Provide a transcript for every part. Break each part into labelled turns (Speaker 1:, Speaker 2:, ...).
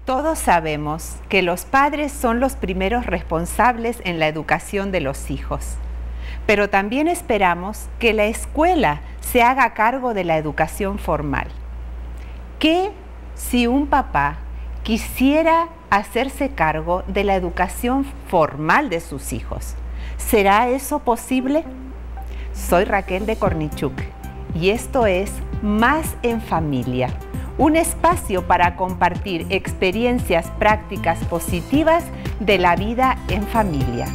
Speaker 1: Todos sabemos que los padres son los primeros responsables en la educación de los hijos, pero también esperamos que la escuela se haga cargo de la educación formal. ¿Qué si un papá quisiera hacerse cargo de la educación formal de sus hijos? ¿Será eso posible? Soy Raquel de Cornichuk y esto es Más en Familia, un espacio para compartir experiencias prácticas positivas de la vida en familia.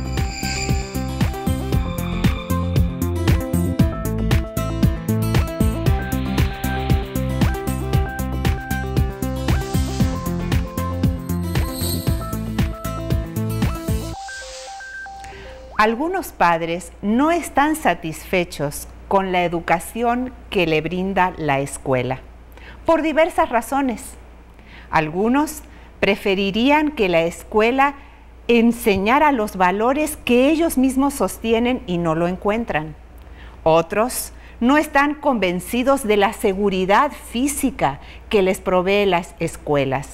Speaker 1: Algunos padres no están satisfechos con la educación que le brinda la escuela, por diversas razones. Algunos preferirían que la escuela enseñara los valores que ellos mismos sostienen y no lo encuentran. Otros no están convencidos de la seguridad física que les provee las escuelas.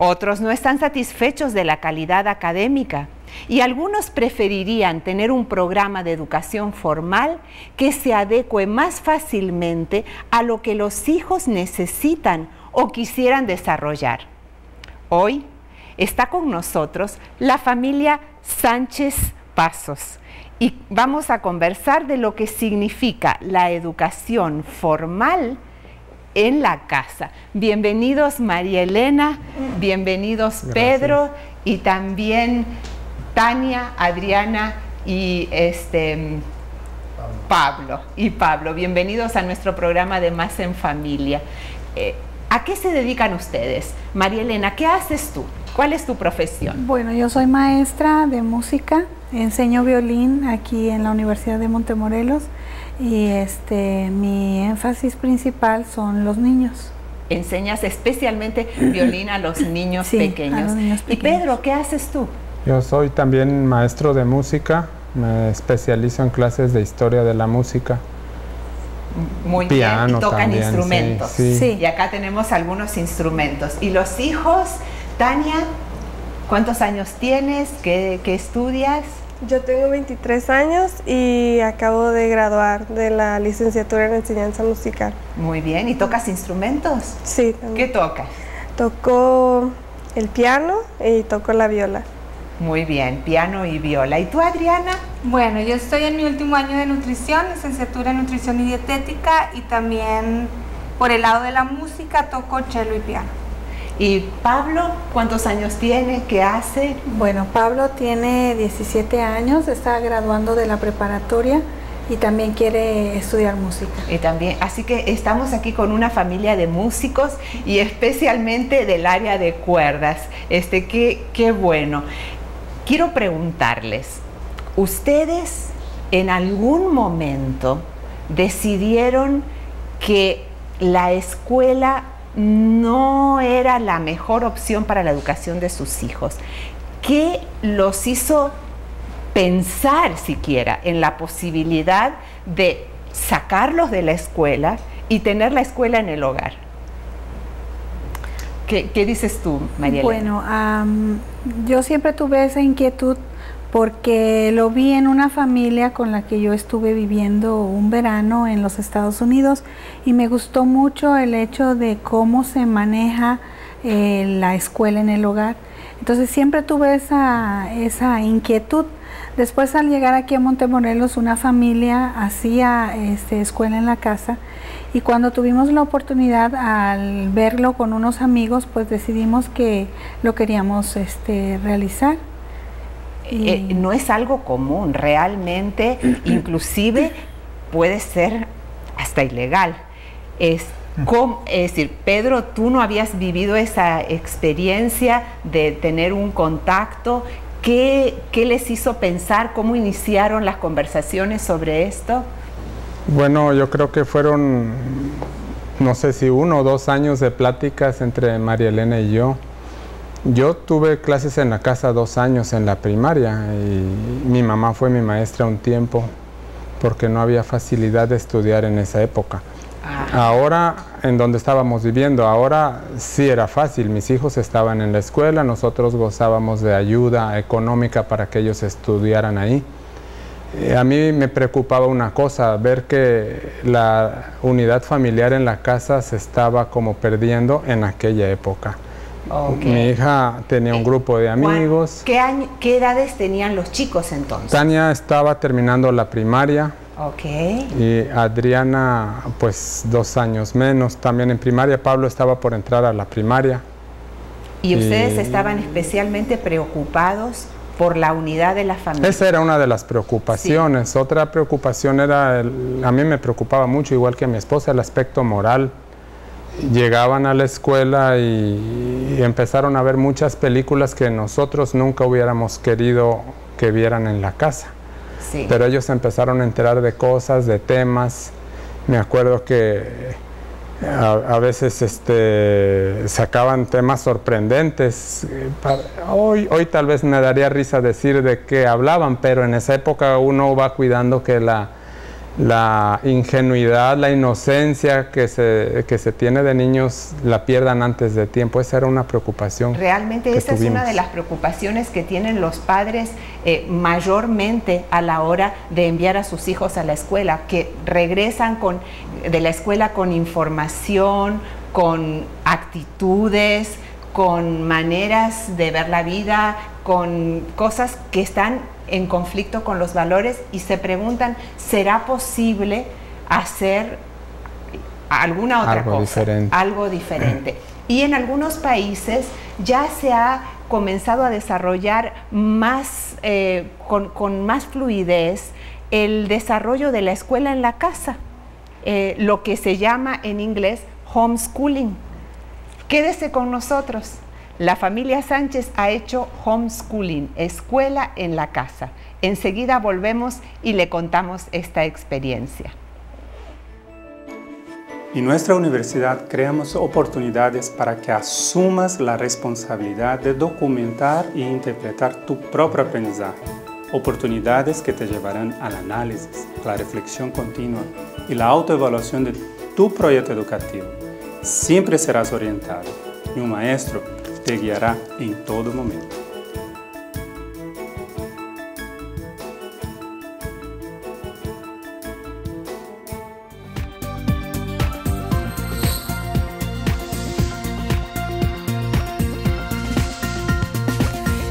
Speaker 1: Otros no están satisfechos de la calidad académica y algunos preferirían tener un programa de educación formal que se adecue más fácilmente a lo que los hijos necesitan o quisieran desarrollar. Hoy está con nosotros la familia Sánchez Pasos y vamos a conversar de lo que significa la educación formal en la casa. Bienvenidos María Elena, bienvenidos Pedro y también Tania, Adriana y Pablo. Bienvenidos a nuestro programa de Más en Familia. ¿A qué se dedican ustedes? María Elena, ¿qué haces tú? ¿Cuál es tu profesión?
Speaker 2: Bueno, yo soy maestra de música, enseño violín aquí en la Universidad de Montemorelos y mi énfasis principal son los niños.
Speaker 1: Enseñas especialmente violín a los niños pequeños. A los niños pequeños. Y Pedro, ¿qué haces tú?
Speaker 3: Yo soy también maestro de música, me especializo en clases de historia de la música.
Speaker 1: Muy
Speaker 3: piano
Speaker 1: bien, y tocan
Speaker 3: también,
Speaker 1: instrumentos.
Speaker 2: Sí.
Speaker 1: Y acá tenemos algunos instrumentos. ¿Y los hijos? Tania, ¿cuántos años tienes? ¿Qué estudias?
Speaker 4: Yo tengo 23 años y acabo de graduar de la licenciatura en enseñanza musical.
Speaker 1: Muy bien, ¿y tocas instrumentos?
Speaker 4: Sí, también.
Speaker 1: ¿Qué tocas?
Speaker 4: Toco el piano y toco la viola.
Speaker 1: Muy bien, piano y viola. ¿Y tú, Adriana?
Speaker 5: Bueno, yo estoy en mi último año de nutrición, licenciatura en nutrición y dietética, y también por el lado de la música toco cello y piano.
Speaker 1: ¿Y Pablo, cuántos años tiene? ¿Qué hace?
Speaker 2: Bueno, Pablo tiene 17 años, está graduando de la preparatoria y también quiere estudiar música.
Speaker 1: Y también, así que estamos aquí con una familia de músicos y especialmente del área de cuerdas. Qué bueno. Quiero preguntarles, ¿ustedes en algún momento decidieron que la escuela no era la mejor opción para la educación de sus hijos? ¿Qué los hizo pensar siquiera en la posibilidad de sacarlos de la escuela y tener la escuela en el hogar? ¿Qué dices tú, María Elena?
Speaker 2: Bueno, yo siempre tuve esa inquietud porque lo vi en una familia con la que yo estuve viviendo un verano en los Estados Unidos y me gustó mucho el hecho de cómo se maneja la escuela en el hogar. Entonces siempre tuve esa inquietud. Después, al llegar aquí a Montemorelos, una familia hacía escuela en la casa y cuando tuvimos la oportunidad, al verlo con unos amigos, pues decidimos que lo queríamos realizar.
Speaker 1: No es algo común, realmente, inclusive puede ser hasta ilegal. Es decir, Pedro, tú no habías vivido esa experiencia de tener un contacto. ¿Qué les hizo pensar? ¿Cómo iniciaron las conversaciones sobre esto?
Speaker 3: Bueno, yo creo que fueron, no sé si 1 o 2 años de pláticas entre María Elena y yo. Yo tuve clases en la casa 2 años en la primaria y mi mamá fue mi maestra un tiempo porque no había facilidad de estudiar en esa época. Ahora en donde estábamos viviendo. Ahora sí era fácil, mis hijos estaban en la escuela, nosotros gozábamos de ayuda económica para que ellos estudiaran ahí. A mí me preocupaba una cosa, ver que la unidad familiar en la casa se estaba como perdiendo en aquella época.
Speaker 1: Okay.
Speaker 3: Mi hija tenía un grupo de amigos.
Speaker 1: ¿Qué edades tenían los chicos entonces?
Speaker 3: Tania estaba terminando la primaria.
Speaker 1: Okay.
Speaker 3: Y Adriana, pues 2 años menos, también en primaria. Pablo estaba por entrar a la primaria.
Speaker 1: ¿Y ustedes estaban especialmente preocupados por la unidad de la familia?
Speaker 3: Esa era una de las preocupaciones. Sí. Otra preocupación era, a mí me preocupaba mucho, igual que a mi esposa, el aspecto moral. Llegaban a la escuela y empezaron a ver muchas películas que nosotros nunca hubiéramos querido que vieran en la casa.
Speaker 1: Sí.
Speaker 3: Pero ellos empezaron a enterar de cosas, de temas. Me acuerdo que a veces sacaban temas sorprendentes. Hoy tal vez me daría risa decir de qué hablaban, pero en esa época uno va cuidando que la ingenuidad, la inocencia que se tiene de niños la pierdan antes de tiempo. Esa era una preocupación.
Speaker 1: Realmente esa es una de las preocupaciones que tienen los padres mayormente a la hora de enviar a sus hijos a la escuela, que regresan de la escuela con información, con actitudes, con maneras de ver la vida, con cosas que están en conflicto con los valores y se preguntan, ¿será posible hacer alguna otra cosa? Algo diferente. Y en algunos países ya se ha comenzado a desarrollar más, con más fluidez el desarrollo de la escuela en la casa, lo que se llama en inglés homeschooling. Quédese con nosotros. La familia Sánchez ha hecho homeschooling, escuela en la casa. Enseguida volvemos y le contamos esta experiencia.
Speaker 6: En nuestra universidad creamos oportunidades para que asumas la responsabilidad de documentar e interpretar tu propio aprendizaje. Oportunidades que te llevarán al análisis, la reflexión continua y la autoevaluación de tu proyecto educativo. Siempre serás orientado y un maestro te guiará en todo momento.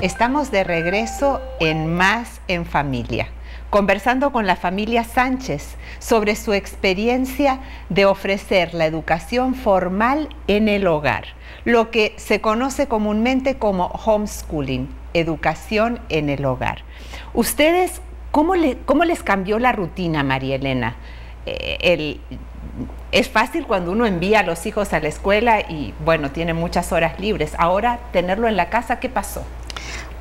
Speaker 1: Estamos de regreso en Más en Familia, conversando con la familia Sánchez sobre su experiencia de ofrecer la educación formal en el hogar, lo que se conoce comúnmente como homeschooling, educación en el hogar. ¿Ustedes cómo les cambió la rutina, María Elena? Es fácil cuando uno envía a los hijos a la escuela y, bueno, tiene muchas horas libres. Ahora, tenerlo en la casa, ¿qué pasó?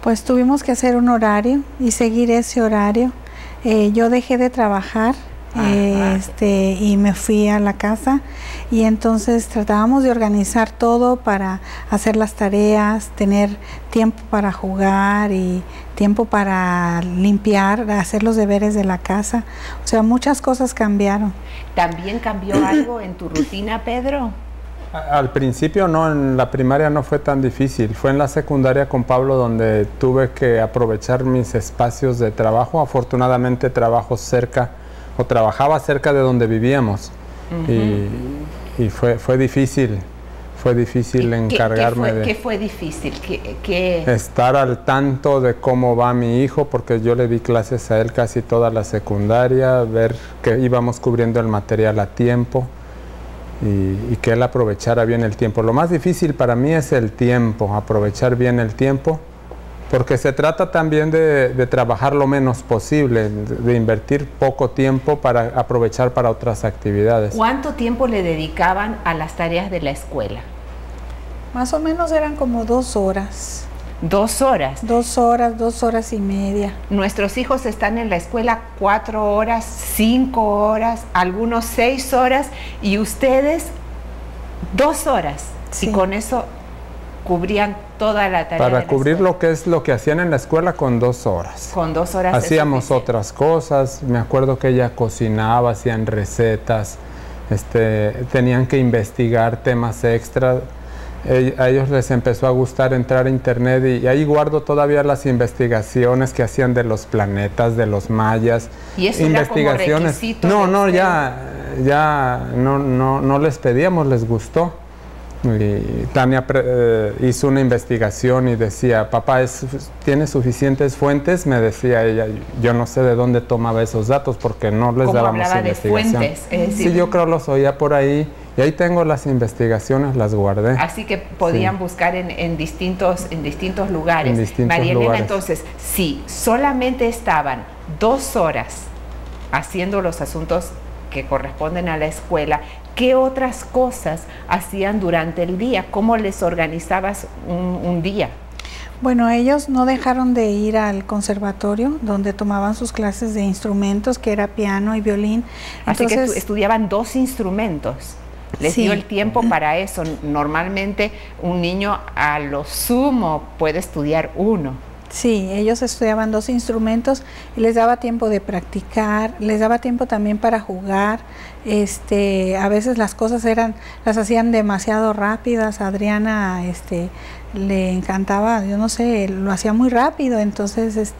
Speaker 2: Pues tuvimos que hacer un horario y seguir ese horario. Yo dejé de trabajar y me fui a la casa y entonces tratábamos de organizar todo para hacer las tareas, tener tiempo para jugar y tiempo para limpiar, hacer los deberes de la casa. O sea, muchas cosas cambiaron.
Speaker 1: ¿También cambió algo en tu rutina, Pedro?
Speaker 3: Al principio no, en la primaria no fue tan difícil. Fue en la secundaria con Pablo donde tuve que aprovechar mis espacios de trabajo. Afortunadamente trabajaba cerca de donde vivíamos. Y fue difícil. Fue difícil encargarme de...
Speaker 1: ¿Qué fue difícil?
Speaker 3: Estar al tanto de cómo va mi hijo, porque yo le di clases a él casi toda la secundaria, ver que íbamos cubriendo el material a tiempo. Y que él aprovechara bien el tiempo. Lo más difícil para mí es el tiempo, aprovechar bien el tiempo, porque se trata también de trabajar lo menos posible, de invertir poco tiempo para aprovechar para otras actividades.
Speaker 1: ¿Cuánto tiempo le dedicaban a las tareas de la escuela?
Speaker 2: Más o menos eran como 2 horas.
Speaker 1: 2 horas.
Speaker 2: 2 horas, 2 horas y media.
Speaker 1: Nuestros hijos están en la escuela 4 horas, 5 horas, algunos 6 horas y ustedes 2 horas. Sí. Y con eso cubrían toda la tarea.
Speaker 3: Para cubrir lo que hacían en la escuela con 2 horas.
Speaker 1: Con 2 horas.
Speaker 3: Hacíamos otras cosas. Me acuerdo que ella cocinaba, hacían recetas. tenían que investigar temas extra. A ellos les empezó a gustar entrar a internet y ahí guardo todavía las investigaciones que hacían de los planetas, de los mayas.
Speaker 1: ¿Y eso
Speaker 3: investigaciones?
Speaker 1: Era como requisito
Speaker 3: No, ya no les pedíamos, les gustó. Y Tania hizo una investigación y decía, papá, ¿tiene suficientes fuentes? Me decía ella, yo no sé de dónde tomaba esos datos porque no les dábamos investigación.
Speaker 1: De fuentes, es decir,
Speaker 3: sí, yo creo los oía por ahí y ahí tengo las investigaciones, las guardé.
Speaker 1: Así que podían buscar en distintos lugares. María Elena, entonces, si solamente estaban 2 horas haciendo los asuntos que corresponden a la escuela, ¿qué otras cosas hacían durante el día? ¿Cómo les organizabas un día?
Speaker 2: Bueno, ellos no dejaron de ir al conservatorio, donde tomaban sus clases de instrumentos, que era piano y violín.
Speaker 1: Entonces, así que estudiaban 2 instrumentos. Les dio el tiempo para eso. Normalmente un niño a lo sumo puede estudiar 1.
Speaker 2: Sí, ellos estudiaban 2 instrumentos y les daba tiempo de practicar, les daba tiempo también para jugar. A veces las cosas las hacían demasiado rápidas. A Adriana le encantaba, yo no sé, lo hacía muy rápido, entonces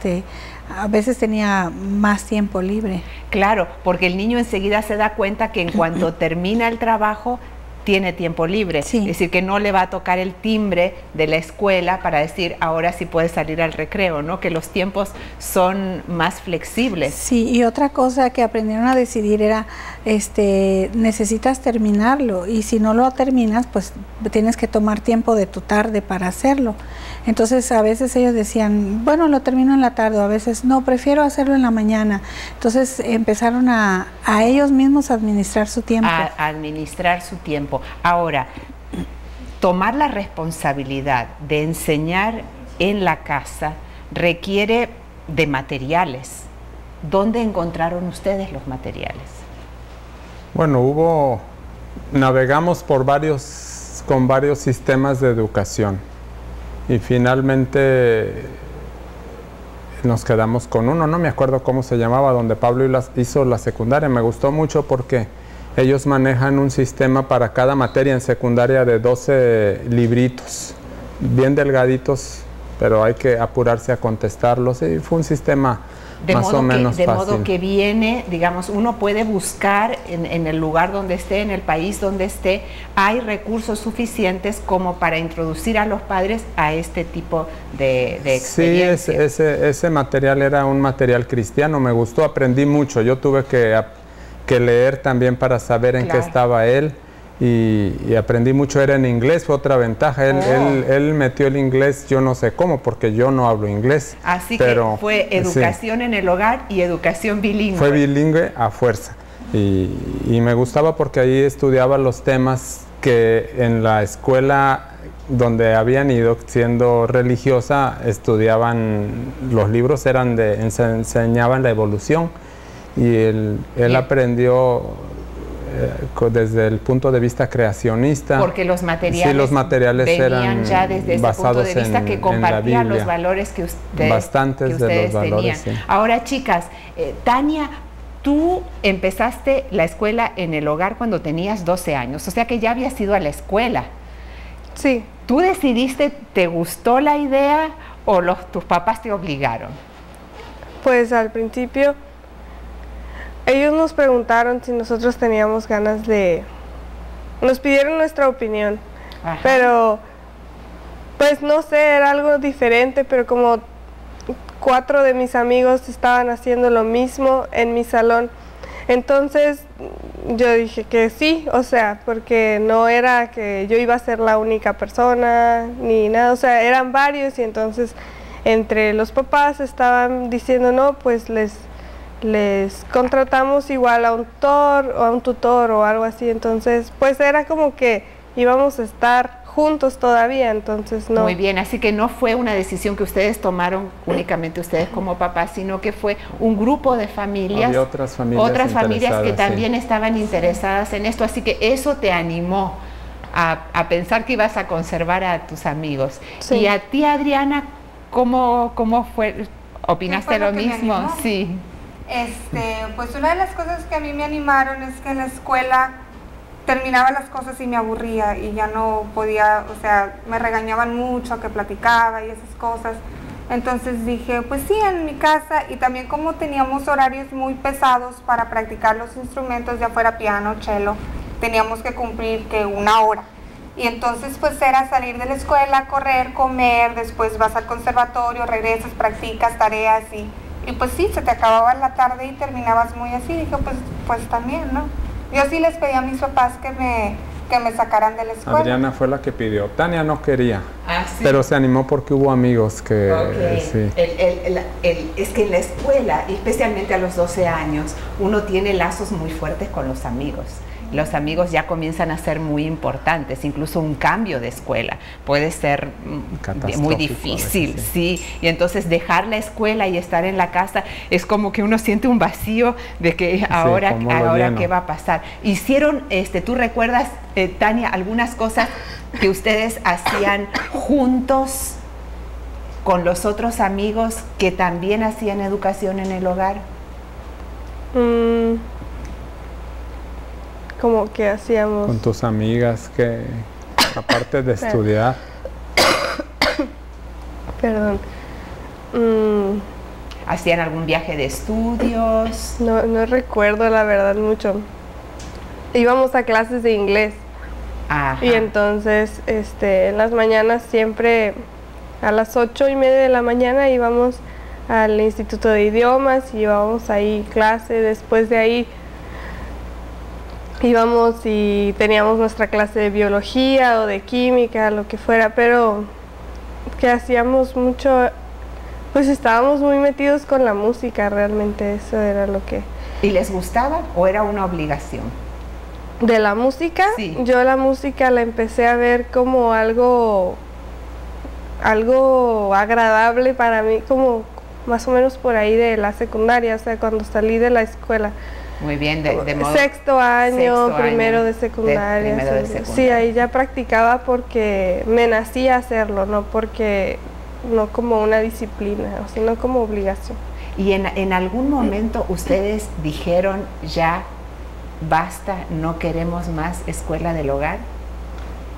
Speaker 2: a veces tenía más tiempo libre.
Speaker 1: Claro, porque el niño enseguida se da cuenta que en cuanto termina el trabajo tiene tiempo libre,
Speaker 2: sí.
Speaker 1: Es decir, que no le va a tocar el timbre de la escuela para decir ahora sí puede salir al recreo, ¿no? Que los tiempos son más flexibles.
Speaker 2: Sí, y otra cosa que aprendieron a decidir era, necesitas terminarlo, y si no lo terminas, pues tienes que tomar tiempo de tu tarde para hacerlo. Entonces a veces ellos decían, bueno, lo termino en la tarde, o a veces no, prefiero hacerlo en la mañana. Entonces empezaron a ellos mismos a administrar su tiempo.
Speaker 1: A administrar su tiempo. Ahora, tomar la responsabilidad de enseñar en la casa requiere de materiales. ¿Dónde encontraron ustedes los materiales?
Speaker 3: Bueno, navegamos con varios sistemas de educación y finalmente nos quedamos con uno, no me acuerdo cómo se llamaba, donde Pablo hizo la secundaria. Me gustó mucho porque ellos manejan un sistema para cada materia en secundaria de 12 libritos, bien delgaditos, pero hay que apurarse a contestarlos. Y fue un sistema más o menos fácil.
Speaker 1: De modo que viene, digamos, uno puede buscar en el lugar donde esté, en el país donde esté, hay recursos suficientes como para introducir a los padres a este tipo de experiencias.
Speaker 3: Sí, ese material era un material cristiano, me gustó, aprendí mucho. Yo tuve que leer también para saber en qué estaba él y aprendí mucho. Era en inglés, fue otra ventaja. Él metió el inglés, yo no sé cómo, porque yo no hablo inglés.
Speaker 1: Así que fue educación en el hogar y educación bilingüe.
Speaker 3: Fue bilingüe a fuerza y me gustaba porque ahí estudiaba los temas que en la escuela donde habían ido siendo religiosa estudiaban. Los libros enseñaban la evolución. Y él aprendió desde el punto de vista creacionista.
Speaker 1: Porque los materiales
Speaker 3: eran
Speaker 1: ya desde ese punto de vista que compartían los valores que ustedes
Speaker 3: de los valores,
Speaker 1: tenían.
Speaker 3: Sí.
Speaker 1: Ahora, chicas, Tania, tú empezaste la escuela en el hogar cuando tenías 12 años, o sea que ya habías ido a la escuela.
Speaker 4: Sí.
Speaker 1: ¿Tú decidiste, te gustó la idea o tus papás te obligaron?
Speaker 4: Pues al principio ellos nos preguntaron si nosotros teníamos ganas nos pidieron nuestra opinión. Ajá. Pero pues no sé, era algo diferente, pero como 4 de mis amigos estaban haciendo lo mismo en mi salón, entonces yo dije que sí, o sea, porque no era que yo iba a ser la única persona ni nada, o sea, eran varios, y entonces entre los papás estaban diciendo, no, pues les contratamos igual a un tutor o algo así. Entonces pues era como que íbamos a estar juntos todavía, entonces no.
Speaker 1: Muy bien, así que no fue una decisión que ustedes tomaron únicamente ustedes como papás, sino que fue un grupo de familias.
Speaker 3: Había otras familias
Speaker 1: que también estaban interesadas en esto, así que eso te animó a pensar que ibas a conservar a tus amigos. Sí. Y a ti, Adriana, ¿cómo fue? ¿Opinaste lo mismo?
Speaker 5: Sí. Pues una de las cosas que a mí me animaron es que en la escuela terminaba las cosas y me aburría y ya no podía, o sea, me regañaban mucho que platicaba y esas cosas. Entonces dije, pues sí, en mi casa, y también como teníamos horarios muy pesados para practicar los instrumentos, ya fuera piano, cello, teníamos que cumplir que 1 hora. Y entonces pues era salir de la escuela, correr, comer, después vas al conservatorio, regresas, practicas tareas y pues sí, se te acababa la tarde y terminabas muy así. Dije, pues también, ¿no? Yo sí les pedí a mis papás que me sacaran de la escuela.
Speaker 3: Adriana fue la que pidió. Tania no quería,
Speaker 1: ¿Sí?
Speaker 3: pero se animó porque hubo amigos que...
Speaker 1: Okay.
Speaker 3: Sí.
Speaker 1: Es que en la escuela, especialmente a los 12 años, uno tiene lazos muy fuertes con los amigos. Los amigos ya comienzan a ser muy importantes, incluso un cambio de escuela puede ser muy difícil, veces, sí. Y entonces dejar la escuela y estar en la casa es como que uno siente un vacío de que ahora qué va a pasar. Hicieron, ¿tú recuerdas, Tania, algunas cosas que ustedes hacían juntos con los otros amigos que también hacían educación en el hogar?
Speaker 4: Como que hacíamos
Speaker 3: con tus amigas, que aparte de estudiar.
Speaker 4: Perdón.
Speaker 1: ¿Hacían algún viaje de estudios?
Speaker 4: No recuerdo la verdad mucho. Íbamos a clases de inglés.
Speaker 1: Ajá.
Speaker 4: Y entonces en las mañanas siempre a las 8:30 de la mañana íbamos al Instituto de Idiomas y llevábamos ahí clase. Después de ahí íbamos y teníamos nuestra clase de biología o de química, lo que fuera, pero que hacíamos mucho, pues estábamos muy metidos con la música, realmente eso era lo que...
Speaker 1: ¿Y les gustaba o era una obligación?
Speaker 4: De la música,
Speaker 1: sí.
Speaker 4: Yo la música la empecé a ver como algo agradable para mí, como más o menos por ahí de la secundaria, o sea, cuando salí de la escuela.
Speaker 1: Muy bien, de modo...
Speaker 4: Sexto año, primero de secundaria.
Speaker 1: Primero de secundaria.
Speaker 4: Sí, ahí ya practicaba porque me nacía hacerlo, no como una disciplina, sino como obligación.
Speaker 1: ¿Y en algún momento ustedes dijeron ya basta, no queremos más escuela del hogar?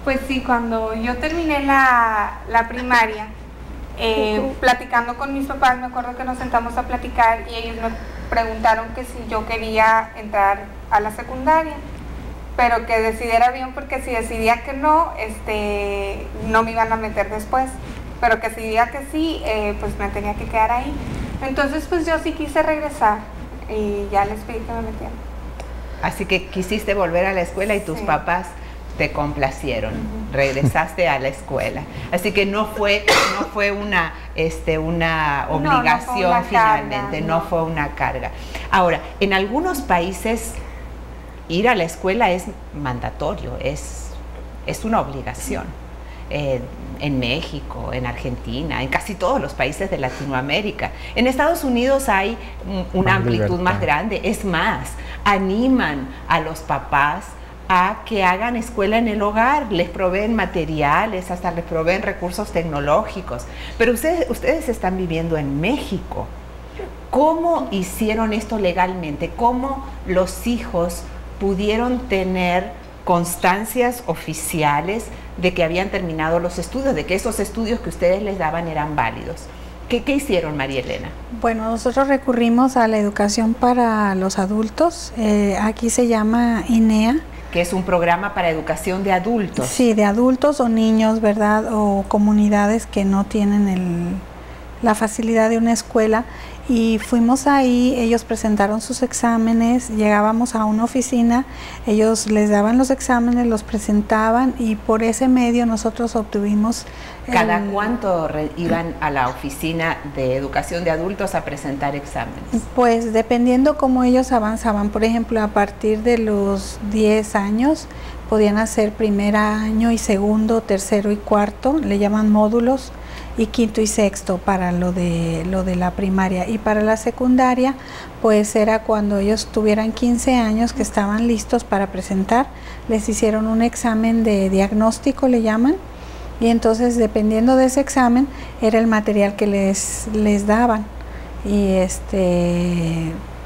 Speaker 5: Pues sí, cuando yo terminé la primaria, platicando con mis papás, me acuerdo que nos sentamos a platicar y ellos me preguntaron que si yo quería entrar a la secundaria, pero que decidiera bien, porque si decidía que no, no me iban a meter después, pero que si decidía que sí, pues me tenía que quedar ahí. Entonces pues yo sí quise regresar y ya les pedí que me metieran.
Speaker 1: Así que quisiste volver a la escuela y tus
Speaker 5: sí.
Speaker 1: papás te complacieron, regresaste a la escuela. Así que no fue una obligación,
Speaker 5: no
Speaker 1: finalmente,
Speaker 5: carga,
Speaker 1: no fue una carga. Ahora, en algunos países ir a la escuela es mandatorio, es una obligación. En México, en Argentina, en casi todos los países de Latinoamérica. En Estados Unidos hay una amplitud más grande, es más, animan a los papás a que hagan escuela en el hogar, les proveen materiales, hasta les proveen recursos tecnológicos. Pero ustedes están viviendo en México. ¿Cómo hicieron esto legalmente? ¿Cómo los hijos pudieron tener constancias oficiales de que habían terminado los estudios, de que esos estudios que ustedes les daban eran válidos? ¿Qué hicieron, María Elena?
Speaker 2: Bueno, nosotros recurrimos a la educación para los adultos, aquí se llama INEA.
Speaker 1: Que es un programa para educación de adultos.
Speaker 2: Sí, de adultos o niños, ¿verdad? O comunidades que no tienen la facilidad de una escuela. Y fuimos ahí, ellos presentaron sus exámenes, llegábamos a una oficina, ellos les daban los exámenes, los presentaban y por ese medio nosotros obtuvimos...
Speaker 1: ¿Cada cuánto iban a la oficina de educación de adultos a presentar exámenes?
Speaker 2: Pues dependiendo cómo ellos avanzaban, por ejemplo, a partir de los 10 años podían hacer primer año y segundo, tercero y cuarto, le llaman módulos, y quinto y sexto para lo de la primaria. Y para la secundaria, pues era cuando ellos tuvieran 15 años que estaban listos para presentar, les hicieron un examen de diagnóstico, le llaman, y entonces dependiendo de ese examen era el material que les daban. Y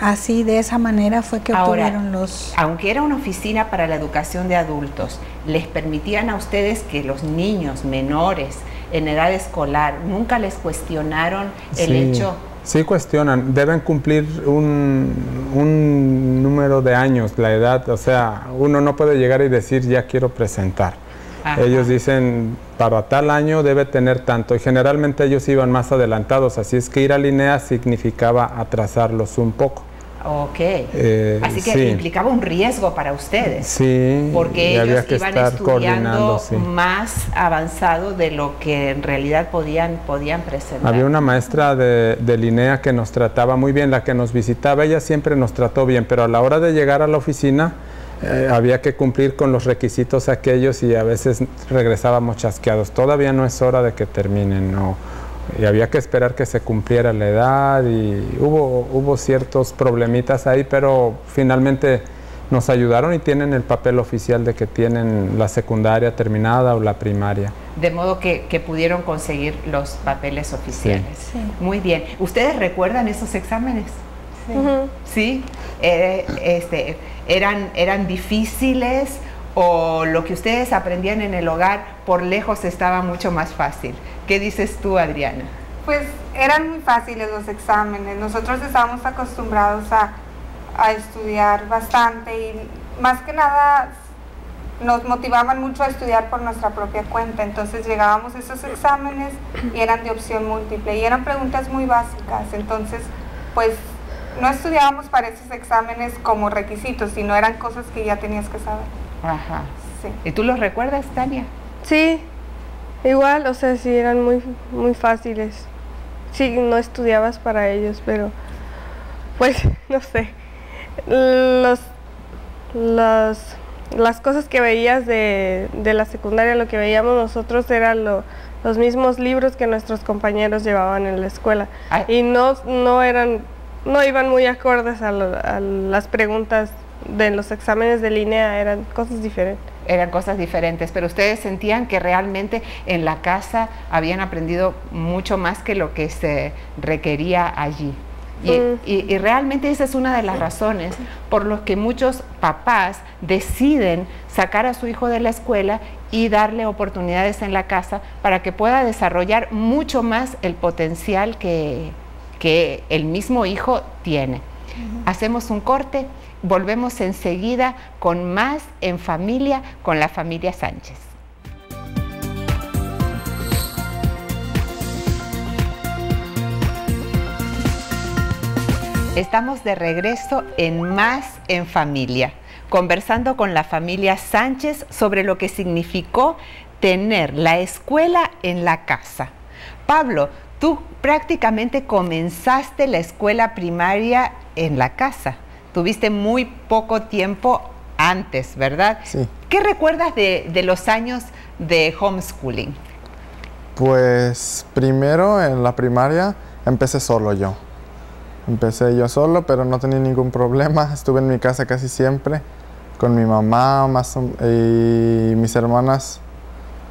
Speaker 2: así, de esa manera fue que obtuvieron los...
Speaker 1: Aunque era una oficina para la educación de adultos, ¿les permitían a ustedes que los niños menores en edad escolar nunca les cuestionaron el hecho?
Speaker 3: Sí cuestionan, deben cumplir un número de años, la edad, o sea, uno no puede llegar y decir ya quiero presentar. Ajá. Ellos dicen para tal año debe tener tanto y generalmente ellos iban más adelantados, así es que ir a línea significaba atrasarlos un poco.
Speaker 1: Ok, así que implicaba un riesgo para ustedes.
Speaker 3: Sí,
Speaker 1: porque ellos iban estudiando más avanzado de lo que en realidad podían presentar.
Speaker 3: Había una maestra de Linnea que nos trataba muy bien, la que nos visitaba, ella siempre nos trató bien, pero a la hora de llegar a la oficina había que cumplir con los requisitos aquellos y a veces regresábamos chasqueados. Todavía no es hora de que terminen, no. Y había que esperar que se cumpliera la edad y hubo ciertos problemitas ahí, pero finalmente nos ayudaron y tienen el papel oficial de que tienen la secundaria terminada o la primaria.
Speaker 1: De modo que pudieron conseguir los papeles oficiales.
Speaker 2: Sí.
Speaker 1: Muy bien. ¿Ustedes recuerdan esos exámenes?
Speaker 2: Sí.
Speaker 1: ¿Sí? ¿Eran difíciles o lo que ustedes aprendían en el hogar por lejos estaba mucho más fácil? ¿Qué dices tú, Adriana?
Speaker 5: Pues eran muy fáciles los exámenes. Nosotros estábamos acostumbrados a estudiar bastante y más que nada nos motivaban mucho a estudiar por nuestra propia cuenta. Entonces llegábamos a esos exámenes y eran de opción múltiple y eran preguntas muy básicas. Entonces, pues no estudiábamos para esos exámenes como requisitos, sino eran cosas que ya tenías que saber.
Speaker 1: Ajá.
Speaker 5: Sí.
Speaker 1: ¿Y tú los recuerdas, Tania?
Speaker 4: Sí, igual, o sea, sí eran muy fáciles. Sí, no estudiabas para ellos, pero pues, no sé. Las cosas que veías de la secundaria, lo que veíamos nosotros eran los mismos libros que nuestros compañeros llevaban en la escuela. Ay. Y no iban muy acordes a las preguntas de los exámenes de línea, eran cosas diferentes.
Speaker 1: Eran cosas diferentes, pero ustedes sentían que realmente en la casa habían aprendido mucho más que lo que se requería allí. Y realmente esa es una de las razones por las que muchos papás deciden sacar a su hijo de la escuela y darle oportunidades en la casa para que pueda desarrollar mucho más el potencial que el mismo hijo tiene. Hacemos un corte. Volvemos enseguida con más En Familia con la familia Sánchez. Estamos de regreso en Más en Familia, conversando con la familia Sánchez sobre lo que significó tener la escuela en la casa. Pablo, tú prácticamente comenzaste la escuela primaria en la casa. Tuviste muy poco tiempo antes, ¿verdad?
Speaker 7: Sí.
Speaker 1: ¿Qué recuerdas de los años de homeschooling?
Speaker 7: Pues primero en la primaria empecé solo yo. Empecé yo solo, pero no tenía ningún problema. Estuve en mi casa casi siempre con mi mamá y mis hermanas.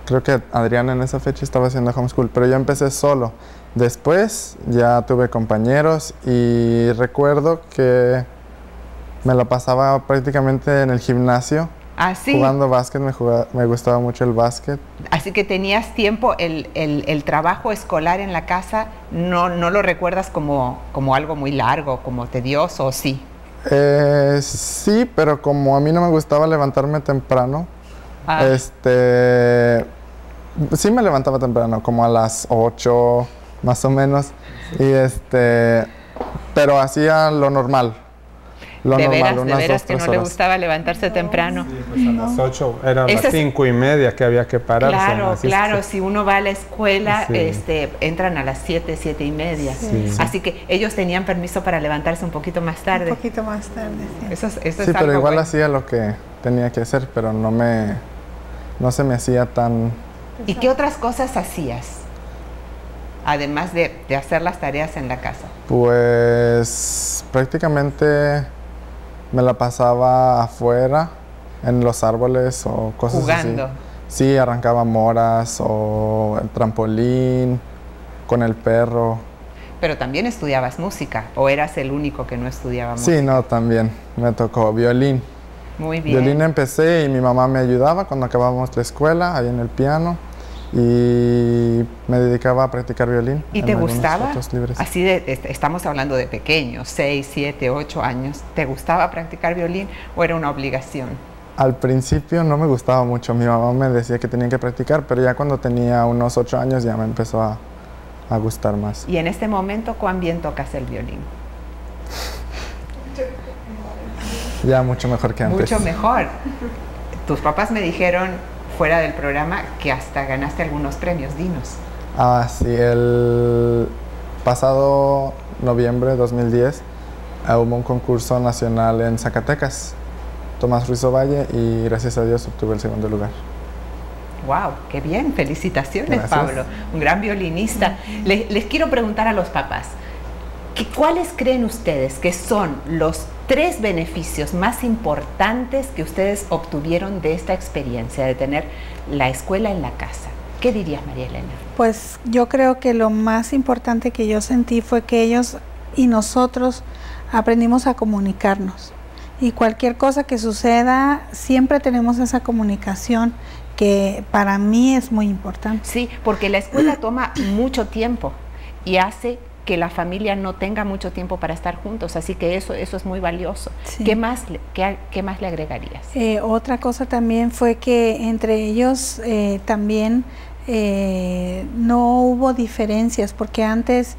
Speaker 7: Creo que Adriana en esa fecha estaba haciendo homeschool, pero yo empecé solo. Después ya tuve compañeros y recuerdo que me la pasaba prácticamente en el gimnasio.
Speaker 1: ¿Ah, sí?
Speaker 7: Jugando básquet, me gustaba mucho el básquet.
Speaker 1: Así que tenías tiempo, el trabajo escolar en la casa, no lo recuerdas como algo muy largo, como tedioso, ¿o sí?
Speaker 7: Sí, pero como a mí no me gustaba levantarme temprano, sí me levantaba temprano, como a las 8 más o menos, pero hacía lo normal.
Speaker 1: ¿De veras que no le gustaba levantarse temprano?
Speaker 3: Sí, pues a las 8, eran las 5:30 que había que pararse.
Speaker 1: Claro, si uno va a la escuela,
Speaker 3: sí.
Speaker 1: Entran a las 7:30.
Speaker 3: Sí.
Speaker 1: Así que ellos tenían permiso para levantarse un poquito más tarde.
Speaker 2: Un poquito más tarde, sí.
Speaker 1: Eso es
Speaker 7: pero
Speaker 1: algo
Speaker 7: igual
Speaker 1: bueno.
Speaker 7: hacía lo que tenía que hacer, pero no se me hacía tan...
Speaker 1: ¿Y qué otras cosas hacías? Además de hacer las tareas en la casa.
Speaker 7: Pues prácticamente me la pasaba afuera, en los árboles o cosas
Speaker 1: jugando.
Speaker 7: así. Sí, arrancaba moras o el trampolín, con el perro.
Speaker 1: pero también estudiabas música, ¿o eras el único que no estudiaba música?
Speaker 7: Sí, no, también me tocó violín.
Speaker 1: Muy bien.
Speaker 7: Violín empecé y mi mamá me ayudaba cuando acabábamos la escuela, ahí en el piano, y me dedicaba a practicar violín.
Speaker 1: ¿Y te gustaba? Así estamos hablando de pequeños, 6, 7, 8 años. ¿Te gustaba practicar violín o era una obligación?
Speaker 7: Al principio no me gustaba mucho, mi mamá me decía que tenía que practicar, pero ya cuando tenía unos 8 años ya me empezó a gustar más.
Speaker 1: ¿Y en este momento cuán bien tocas el violín?
Speaker 7: Ya mucho mejor que antes.
Speaker 1: Mucho mejor. Tus papás me dijeron fuera del programa que hasta ganaste algunos premios, dinos.
Speaker 7: Ah, sí, el pasado noviembre de 2010 hubo un concurso nacional en Zacatecas, Tomás Ruiz Ovalle, y gracias a Dios obtuve el segundo lugar.
Speaker 1: ¡Wow! ¡Qué bien! Felicitaciones,
Speaker 7: Gracias.
Speaker 1: Pablo, un gran violinista. Les quiero preguntar a los papás, ¿cuáles creen ustedes que son los 3 beneficios más importantes que ustedes obtuvieron de esta experiencia de tener la escuela en la casa? ¿Qué dirías, María Elena?
Speaker 2: Pues yo creo que lo más importante que yo sentí fue que ellos y nosotros aprendimos a comunicarnos. Y cualquier cosa que suceda, siempre tenemos esa comunicación que para mí es muy importante.
Speaker 1: Sí, porque la escuela toma mucho tiempo y hace que la familia no tenga mucho tiempo para estar juntos, así que eso es muy valioso.
Speaker 2: Sí.
Speaker 1: ¿Qué más le agregarías?
Speaker 2: Otra cosa también fue que entre ellos también no hubo diferencias, porque antes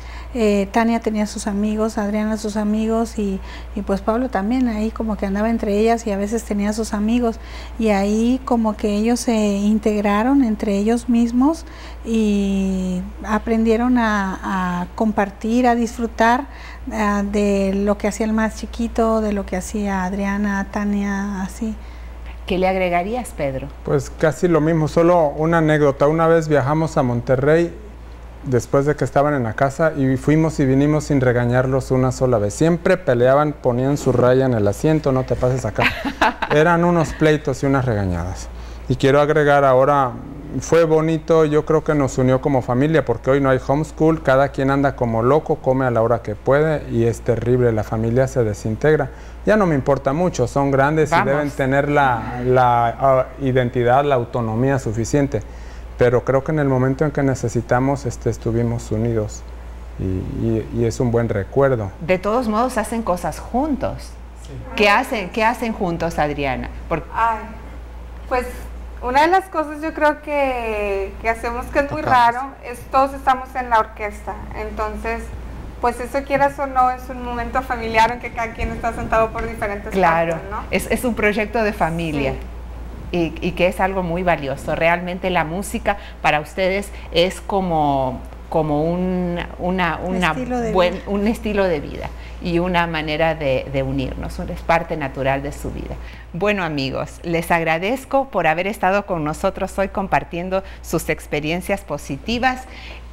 Speaker 2: Tania tenía sus amigos, Adriana sus amigos y pues Pablo también, ahí como que andaba entre ellas y a veces tenía sus amigos, y ahí como que ellos se integraron entre ellos mismos y aprendieron a compartir, a disfrutar de lo que hacía el más chiquito, de lo que hacía Adriana, Tania, así.
Speaker 1: ¿Qué le agregarías, Pedro?
Speaker 3: Pues casi lo mismo, solo una anécdota. Una vez viajamos a Monterrey después de que estaban en la casa y fuimos y vinimos sin regañarlos una sola vez. Siempre peleaban, ponían su raya en el asiento, no te pases acá. Eran unos pleitos y unas regañadas. Y quiero agregar ahora, fue bonito, yo creo que nos unió como familia, porque hoy no hay homeschool, cada quien anda como loco, come a la hora que puede y es terrible, la familia se desintegra. Ya no me importa mucho, son grandes y deben tener la identidad, la autonomía suficiente, pero creo que en el momento en que necesitamos estuvimos unidos y es un buen recuerdo.
Speaker 1: De todos modos hacen cosas juntos. Sí. ¿Qué hacen juntos, Adriana?
Speaker 5: Ay, pues una de las cosas yo creo que hacemos que es muy raro es todos estamos en la orquesta, entonces pues eso quieras o no es un momento familiar aunque cada quien está sentado por diferentes partes, ¿no?
Speaker 1: Es un proyecto de familia. Sí. Y que es algo muy valioso. Realmente la música para ustedes es como un estilo de vida y una manera de unirnos, es parte natural de su vida. Bueno, amigos, les agradezco por haber estado con nosotros hoy compartiendo sus experiencias positivas,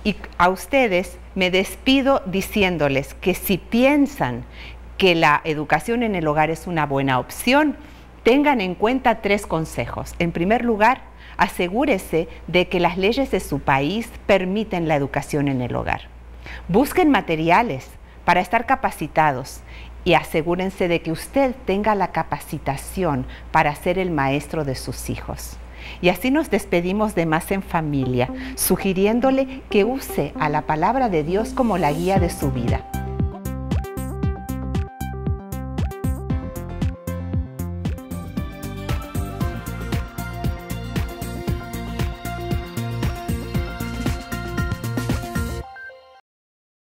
Speaker 1: y a ustedes me despido diciéndoles que si piensan que la educación en el hogar es una buena opción, tengan en cuenta 3 consejos. En primer lugar, asegúrese de que las leyes de su país permiten la educación en el hogar. Busquen materiales para estar capacitados y asegúrense de que usted tenga la capacitación para ser el maestro de sus hijos. Y así nos despedimos de Más en Familia, sugiriéndole que use a la palabra de Dios como la guía de su vida.